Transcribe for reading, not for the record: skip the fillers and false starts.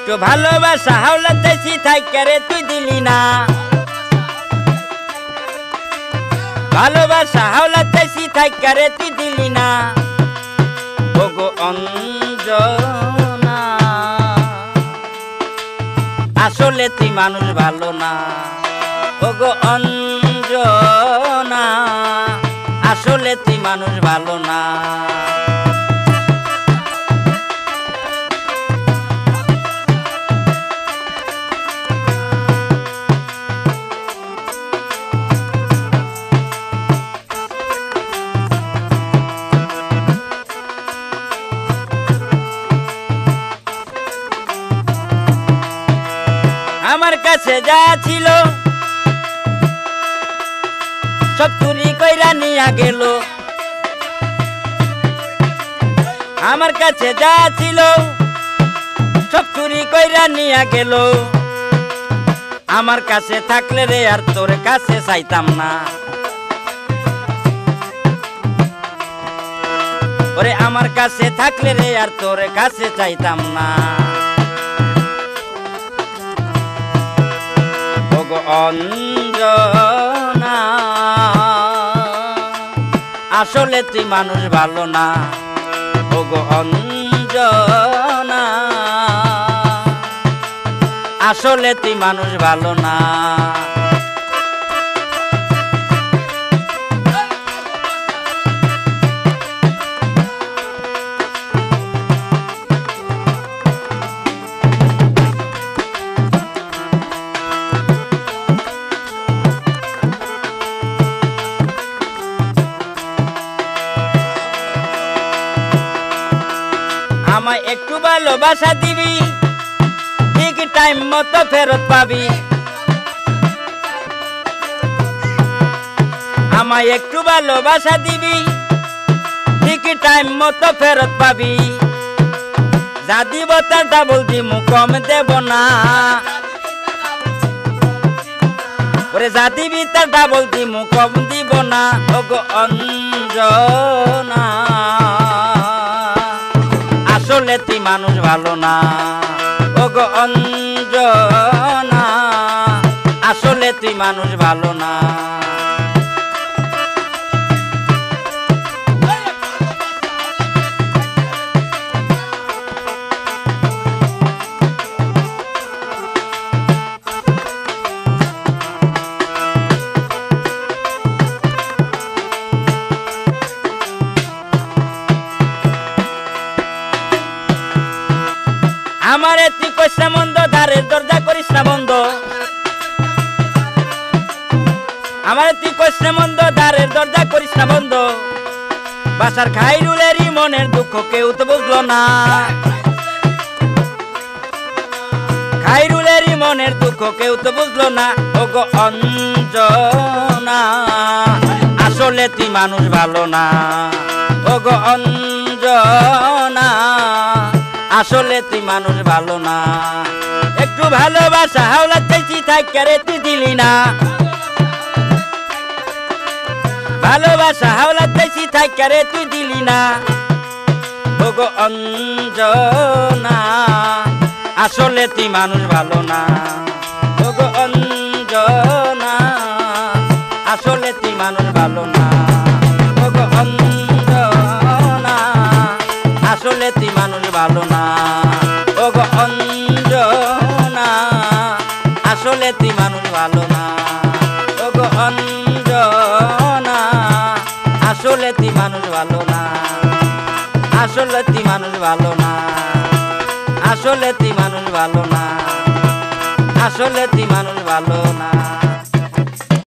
একটু ভালোবাসা হাওলাত চাইছি থাইকা রে তুই দিলি না, ভালোবাসা হাওলাত চাইছি থাইকা রে তুই দিলি না। ওগো অঞ্জনা আসলে তুই মানুষ ভালো না, ওগো অঞ্জনা আসলে তুই মানুষ ভালো না। আমার কাছে যা ছিল সব চুরি কইরা নিয়া গেল, আমার কাছে যা ছিল সব চুরি কইরা নিয়া গেল। আমার কাছে থাকলে রে আর তোর কাছে চাইতাম না, ওরে আমার কাছে থাকলে রে আর তোর কাছে চাইতাম না। ওগো অঞ্জনা আসলে তুই মানুষ ভালো না, ওগো অঞ্জনা আসলে তুই মানুষ ভালো না। আমায় একটু ভালোবাসা দিবি, ঠিক টাইম মতো ফেরত পাবি। আমায় একটু ভালোবাসা দিবি, ঠিক টাইম মতো ফেরত পাবি। যা দিব তার ডাবল দিমু, কম দেব না, ওরে যা দিবি তার ডাবল দিমু, কম দিব না। ওগো অঞ্জনা আসলে তুই মানুষ ভালো না, ওগো অঞ্জনা আসলে তুই মানুষ ভালো না। আমারে তুই কইস না মন্দ, দ্বারের দরজা করিস না বন্ধ। আমারে তুই কইস না মন্দ, দ্বারের দরজা করিস না বন্ধ। বাসার খাইরুলেরই মনের দুঃখ কেউ তো বুঝলো না, খাইরুলেরই মনের দুঃখ কেউ তো বুঝলো না। ওগো অঞ্জনা আসলে তুই মানুষ ভালো না, ওগো অঞ্জনা আসলে তুই মানুষ ভালো না। একটু ভালোবাসা হাওলাত চাইছি থাইকা রে তুই দিলি না, ভালোবাসা হাওলাত চাইছি থাইকা রে তুই দিলি না। ওগো অঞ্জনা আসলে তুই মানুষ ভালো না, ওগো অঞ্জনা আসলে তুই মানুষ ভালো না। ওগো অঞ্জনা আসলে তুই মানুষ ভালো না, ওগো অঞ্জনা আসলে তুই মানুষ ভালো না, ওগো অঞ্জনা আসলে তুই মানুষ ভালো না, আসলে তুই মানুষ ভালো না, আসলে তুই মানুষ ভালো না, আসলে তুই মানুষ ভালো না।